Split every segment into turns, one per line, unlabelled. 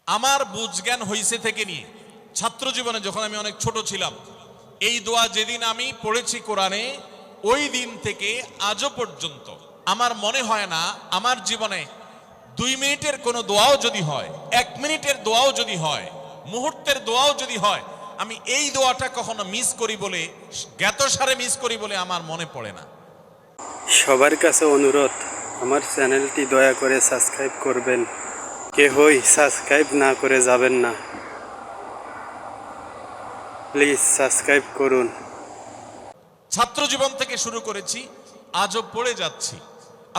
আমার বুঝজ্ঞান হইছে থেকে নিয়ে ছাত্র জীবনে যখন আমি অনেক ছোট ছিলাম, এই দোয়া যেদিন আমি পড়েছি কোরআনে, ওই দিন থেকে আজও পর্যন্ত আমার মনে হয় না আমার জীবনে 2 মিনিটের কোনো দোয়াও যদি হয়, 1 মিনিটের দোয়াও যদি হয়, মুহূর্তের দোয়াও যদি হয়, আমি এই দোয়াটা কখনো মিস করি বলে, জ্ঞাতসারে মিস করি বলে আমার মনে পড়ে না।
সবার কাছে অনুরোধ, আমার চ্যানেলটি দয়া করে সাবস্ক্রাইব করবেন। কেহই সাবস্ক্রাইব না করে যাবেন না, প্লিজ সাবস্ক্রাইব করুন।
ছাত্র জীবন থেকে শুরু করেছি, আজও পড়ে যাচ্ছি।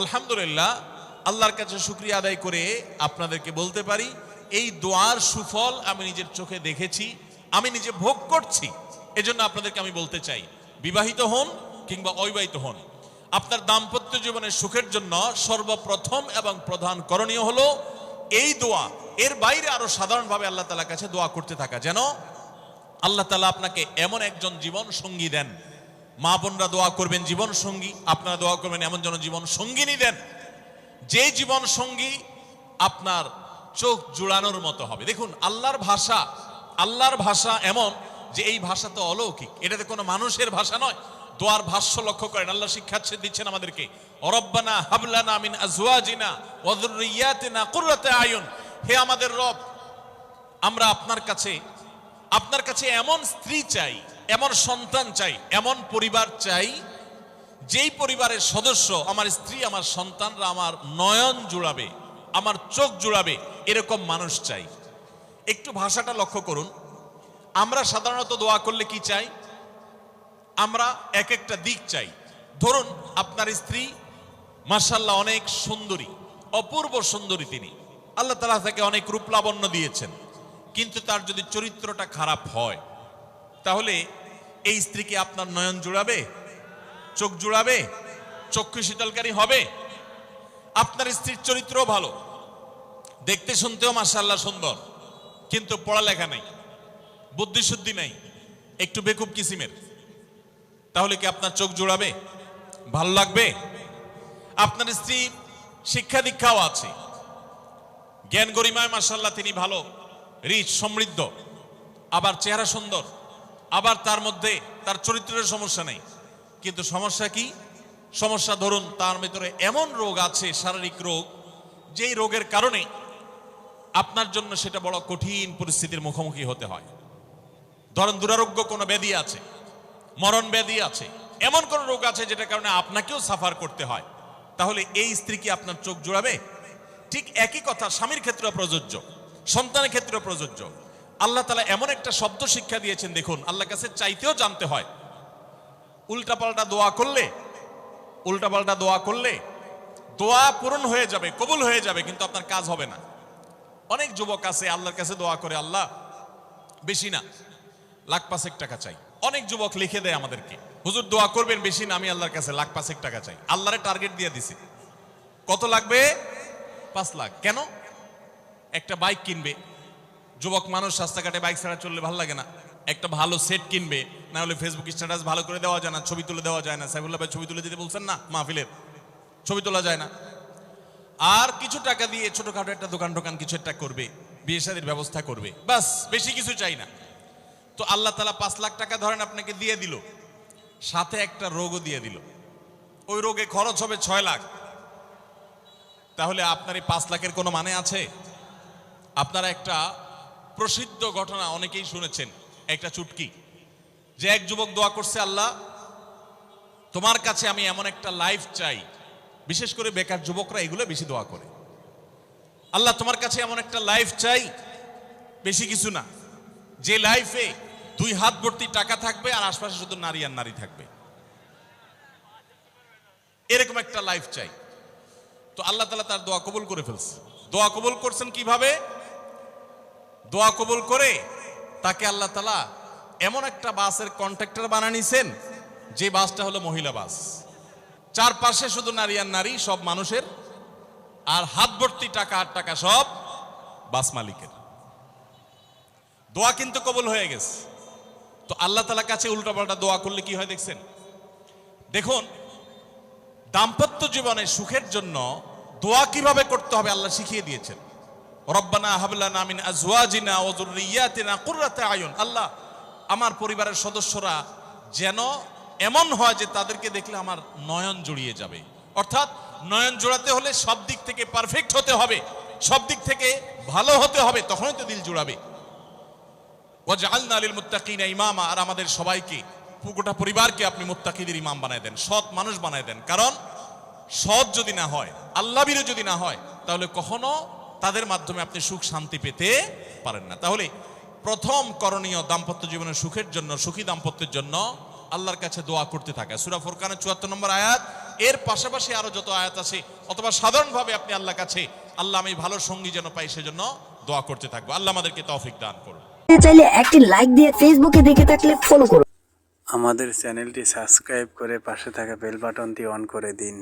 আলহামদুলিল্লাহ, আল্লাহর কাছে শুকরিয়া আদায় করে আপনাদেরকে বলতে পারি, এই দোয়ার সুফল আমি নিজের চোখে দেখেছি, আমি নিজে ভোগ করছি। এজন্য আপনাদেরকে আমি বলতে চাই, বিবাহিত হন কিংবা অবিবাহিত হন, আপনার দাম্পত্য জীবনের সুখের জন্য সর্বপ্রথম এবং প্রধান করণীয় হলো এই দোয়া। এর বাইরে আরো সাধারণভাবে আল্লাহ তাআলার কাছে দোয়া করতে থাকা, যেন আল্লাহ তাআলা আপনাকে এমন একজন জীবন সঙ্গী দেন। মা বোনরা দোয়া করবেন জীবন সঙ্গী, আপনারা দোয়া করবেন এমন যেন জীবন সঙ্গিনী দেন, যে জীবন সঙ্গী আপনার চোখ জুড়ানোর মতো হবে। দেখুন, আল্লাহর ভাষা এমন যে এই ভাষা তো অলৌকিক, এটাতে কোনো মানুষের ভাষা নয়। দোয়ার ভাষ্য লক্ষ্য করেন, আল্লাহ শিক্ষা দিচ্ছেন আমাদেরকে, রব্বানা হাবলানা মিন আজওয়াজিনা ওয়া যুররিয়াতিনা কুররাতা আয়ুন। হে আমাদের রব, আমরা আপনার কাছে এমন স্ত্রী চাই, এমন সন্তান চাই, এমন পরিবার চাই, যেই পরিবারের সদস্য, আমার স্ত্রী, আমার সন্তানরা আমার নয়ন জুড়াবে, আমার চোখ জুড়াবে, এরকম মানুষ চাই। একটু ভাষাটা লক্ষ্য করুন। আমরা সাধারণত দোয়া করলে কি চাই? আমরা এক একটা দিক চাই। ধরুন, আপনার স্ত্রী মাশাআল্লাহ অনেক সুন্দরী, অপূর্ব সুন্দরী, তিনি আল্লাহ তাআলা তাকে অনেক রূপ লাবণ্য দিয়েছেন, কিন্তু তার যদি চরিত্রটা খারাপ হয়, তাহলে এই স্ত্রীকে আপনার নয়ন জুড়াবে, চোখ জুড়াবে, চক্ষু শীতলকারী হবে? আপনার স্ত্রীর চরিত্রও ভালো, দেখতে শুনতেও মাশাআল্লাহ সুন্দর, কিন্তু পড়ালেখা নেই, বুদ্ধিশুদ্ধি নেই, একটু বেকুব কিসিমের, তাহলে কি আপনার চোখ জুড়াবে? ভালো লাগবে? আপনার স্ত্রী শিক্ষা দীক্ষাও আছে, জ্ঞান গরিমায় মাশাআল্লাহ তিনি ভালো, রিচ, সমৃদ্ধ, আবার চেহারা সুন্দর, আবার তার মধ্যে তার চরিত্রের সমস্যা নেই, কিন্তু সমস্যা কি? সমস্যা ধরুন তার ভিতরে এমন রোগ আছে, শারীরিক রোগ, যেই রোগের কারণে আপনার জন্য সেটা বড় কঠিন পরিস্থিতির মুখোমুখি হতে হয়। ধরেন দুরারোগ্য কোনো ব্যাধি আছে, মরণ ব্যাধি আছে, এমন কোন রোগ আছে যেটার কারণে আপনাকেও সাফার করতে হয়, তাহলে এই স্ত্রী কি আপনার চোখ জুড়াবে? ঠিক একই কথা স্বামীর ক্ষেত্রে প্রযোজ্য, সন্তানের ক্ষেত্রে প্রযোজ্য। আল্লাহ তাআলা এমন একটা শব্দ শিক্ষা দিয়েছেন, দেখুন, আল্লাহর কাছে চাইতেও জানতে হয়। উল্টাপাল্টা দোয়া করলে দোয়া পূরণ হয়ে যাবে, কবুল হয়ে যাবে, কিন্তু আপনার কাজ হবে না। অনেক যুবক আছে আল্লাহর কাছে দোয়া করে, আল্লাহ বেশি না, 1,05,000 টাকা চাই। অনেক যুবক লিখে দেয় আমাদেরকে, হুজুর দোয়া করবেন বেশি না, আমি আল্লাহর কাছে 1,05,000 টাকা চাই। আল্লাহরে টার্গেট দিয়ে দিছি, কত লাগবে? 5 লাখ। কেন? একটা বাইক কিনবে, যুবক মানুষ, রাস্তাঘাটে বাইক ছাড়া চললে ভালো লাগে না, একটা ভালো সেট কিনবে, না হলে ফেসবুক স্ট্যাটাস ভালো করে দেওয়া যায় না, ছবি তুলে দেওয়া যায় না। সাইফুল্লাহ ভাই ছবি তুলে দিতে বলছেন না, মাহফিলের ছবি তোলা যায় না। আর কিছু টাকা দিয়ে ছোটখাটো একটা দোকান কিছু একটা করবে, বিয়ে শাদীর ব্যবস্থা করবে, বাস, বেশি কিছু চাই না। তো আল্লাহ তাআলা 5 লাখ টাকা ধরেন আপনাকে দিয়ে দিল, সাথে একটা রোগও দিয়ে দিল, ওই রোগে খরচ হবে 6 লাখ। তাহলে আপনার এই 5 লাখের কোনো মানে আছে? আপনারা একটা প্রসিদ্ধ ঘটনা অনেকেই শুনেছেন, একটা চুটকি, যে এক যুবক দোয়া করছে, আল্লাহ তোমার কাছে আমি এমন একটা লাইফ চাই, বিশেষ করে বেকার যুবকরা এগুলো বেশি দোয়া করে, আল্লাহ তোমার কাছে এমন একটা লাইফ চাই, বেশি কিছু না, যে লাইফে 2 হাত ভর্তি টাকা থাকবে আর আশপাশে শুধু নারী আর নারী থাকবে, এরকম একটা লাইফ চাই। তো আল্লাহ তাআলা তার দোয়া কবুল করে ফেলছে। দোয়া কবুল করছেন কিভাবে? দোয়া কবুল করে তাকে আল্লাহ তাআলা এমন একটা বাসের কন্ট্রাক্টর বানিয়ে নিছেন, যে বাসটা হলো মহিলা বাস, চারপাশে শুধু নারী আর নারী, সব মানুষের, আর হাত ভর্তি টাকা আর টাকা সব বাস মালিকের। দোয়া কিন্তু কবুল হয়ে গেছে। তো আল্লাহ তাআলার কাছে উল্টাপাল্টা দোয়া করলে কি হয় দেখছেন? দেখুন, দাম্পত্য জীবনে সুখের জন্য দোয়া কিভাবে করতে হবে আল্লাহ শিখিয়ে দিয়েছেন। রব্বানা হাব লানা মিন আজওয়াজিনা ওয়া যুররিয়াতিনা কুররাতা আয়ুন, আল্লাহ আমার পরিবারের সদস্যরা যেন এমন হয় যে তাদেরকে দেখলে আমার নয়ন জুড়িয়ে যাবে। অর্থাৎ নয়ন জোড়াতে হলে সব দিক থেকে পারফেক্ট হতে হবে, সব দিক থেকে ভালো হতে হবে, তখনই তো দিল জুড়াবে। ওয়াজআলনা লিল মুত্তাকিনা ইমামা, আর আমাদের সবাইকে, গোটা পরিবারকে আপনি মুত্তাকিদের ইমাম বানায় দেন, সৎ মানুষ বানায় দেন। কারণ সৎ যদি না হয়, আল্লাহভীরু যদি না হয়, তাহলে কখনো তাদের মাধ্যমে আপনি সুখ শান্তি পেতে পারেন না। তাহলে প্রথম করণীয় দাম্পত্য জীবনের সুখের জন্য, সুখী দাম্পত্যের জন্য আল্লাহর কাছে দোয়া করতে থাকা। সূরা ফুরকানের ৭৪ নম্বর আয়াত, এর পাশাপাশি আরো যত আয়াত আছে, অথবা সাধারণভাবে আপনি আল্লাহর কাছে, আল্লাহ আমি ভালো সঙ্গী যেন পাই সেজন্য দোয়া করতে থাকবো। আল্লাহ আমাদেরকে তৌফিক দান করুন।
চাইলে একটি লাইক দিয়ে ফেসবুকে দেখে থাকলে ফলো করুন।
আমাদের চ্যানেলটি সাবস্ক্রাইব করে পাশে থাকা বেল বাটনটি অন করে দিন।